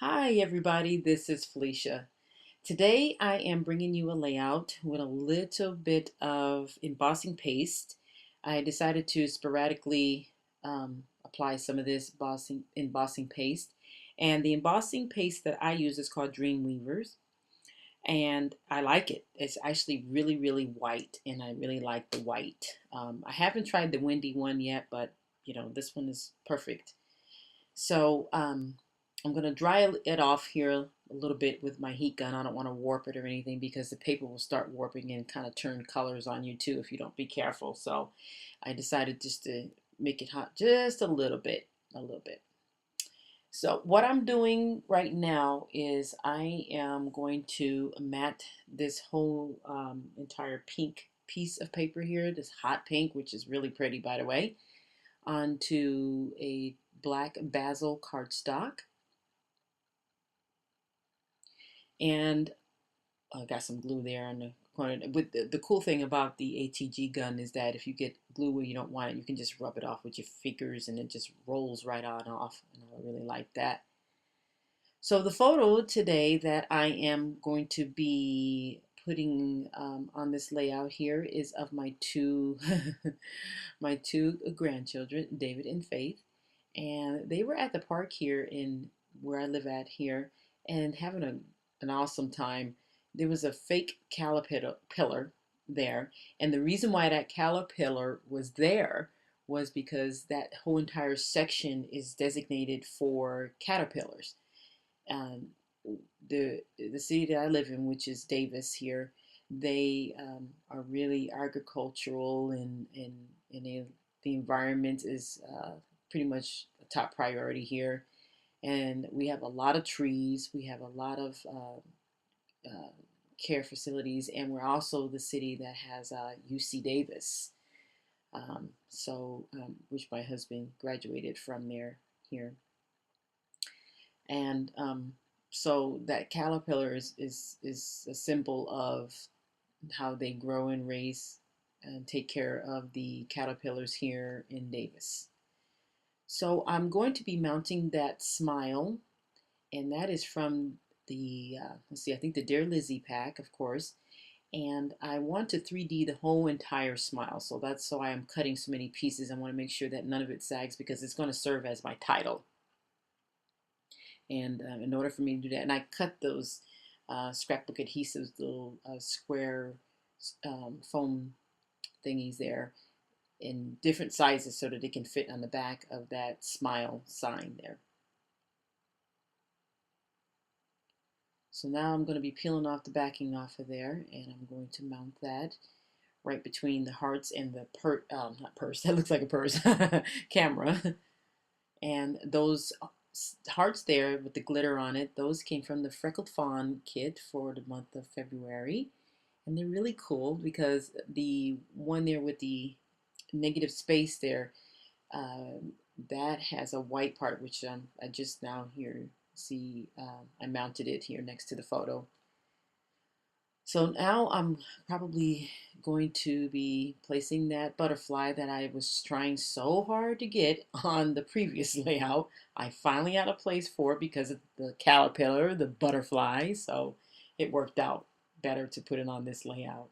Hi everybody, this is Felicia. Today I am bringing you a layout with a little bit of embossing paste. I decided to sporadically apply some of this embossing paste. And the embossing paste that I use is called Dreamweavers. And I like it. It's actually really, really white, and I really like the white. I haven't tried the windy one yet, but this one is perfect. So I'm going to dry it off here a little bit with my heat gun. I don't want to warp it or anything because the paper will start warping and kind of turn colors on you too if you don't be careful. So I decided just to make it hot just a little bit, a little bit. So what I'm doing right now is I am going to mat this whole entire pink piece of paper here, this hot pink, which is really pretty by the way, onto a black basil cardstock. And I got some glue there on the corner. With the cool thing about the ATG gun is that if you get glue where you don't want it, you can just rub it off with your fingers and it just rolls right on off. And I really like that. So the photo today that I am going to be putting on this layout here is of my two my two grandchildren, David and Faith, and they were at the park here in where I live at here and having an awesome time. There was a fake caterpillar there, and the reason why that caterpillar was there was because that whole entire section is designated for caterpillars. Um, the city that I live in, which is Davis here, they are really agricultural and the environment is pretty much a top priority here. And we have a lot of trees. We have a lot of care facilities, and we're also the city that has UC Davis, which my husband graduated from there here. And so that caterpillar is a symbol of how they grow and raise and take care of the caterpillars here in Davis. So I'm going to be mounting that smile, and that is from the, let's see, I think the Dear Lizzie pack, of course. And I want to 3D the whole entire smile. So that's why I'm cutting so many pieces. I want to make sure that none of it sags because it's going to serve as my title. And in order for me to do that, and I cut those scrapbook adhesives, little square foam thingies there in different sizes so that they can fit on the back of that smile sign there. So now I'm going to be peeling off the backing off of there, and I'm going to mount that right between the hearts and the not purse, that looks like a purse, camera. And those hearts there with the glitter on it, those came from the Freckled Fawn kit for the month of February. And they're really cool because the one there with the negative space there, uh, that has a white part, which I just now here see, I mounted it here next to the photo. So now I'm probably going to be placing that butterfly that I was trying so hard to get on the previous layout. I finally had a place for it because of the caterpillar, the butterfly, so it worked out better to put it on this layout.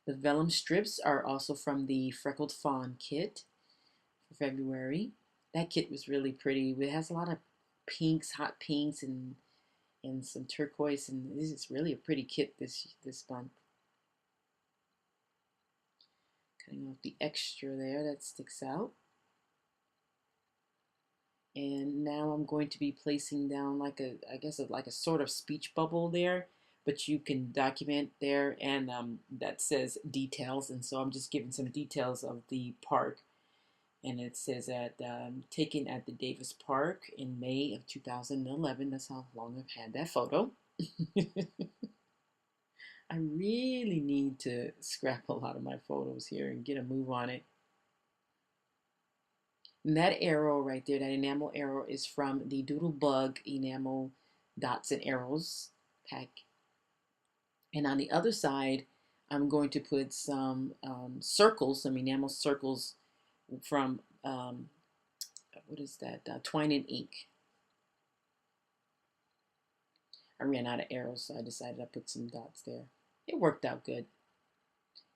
The vellum strips are also from the Freckled Fawn kit for February. That kit was really pretty. It has a lot of pinks, hot pinks, and some turquoise, and this is really a pretty kit this month. Cutting off the extra there that sticks out. And now I'm going to be placing down like I guess like a sort of speech bubble there, but you can document there, and that says details, and so I'm just giving some details of the park. And it says that taken at the Davis Park in May of 2011. That's how long I've had that photo. I really need to scrap a lot of my photos here and get a move on it. And that arrow right there, that enamel arrow, is from the Doodle Bug Enamel Dots and Arrows pack. And on the other side, I'm going to put some circles, some enamel circles from, what is that, Twine and Ink. I ran out of arrows, so I decided I put some dots there. It worked out good.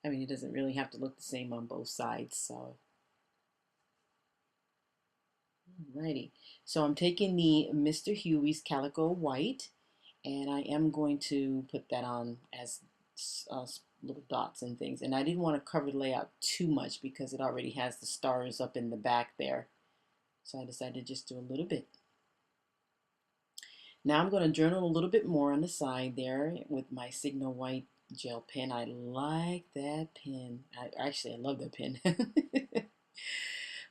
I mean, it doesn't really have to look the same on both sides, so. Alrighty. So I'm taking the Mr. Huey's Calico White, and I am going to put that on as little dots and things. And I didn't want to cover the layout too much because it already has the stars up in the back there. So I decided to just do a little bit. Now I'm going to journal a little bit more on the side there with my Signal White gel pen. I like that pen. I love that pen.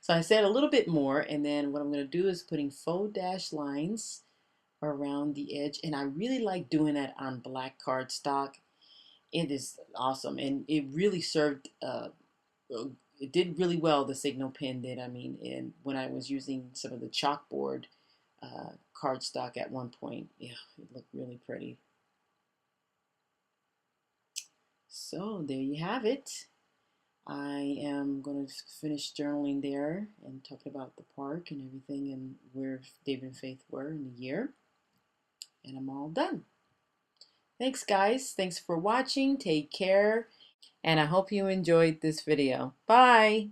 So I said a little bit more, and then what I'm going to do is putting faux dash lines around the edge, and I really like doing that on black cardstock. It is awesome, and it really served. It did really well. The Signal pen did. I mean, and when I was using some of the chalkboard cardstock at one point, yeah, it looked really pretty. So there you have it. I am going to finish journaling there and talking about the park and everything and where David and Faith were in the year. And I'm all done. Thanks, guys. Thanks for watching. Take care. And I hope you enjoyed this video. Bye.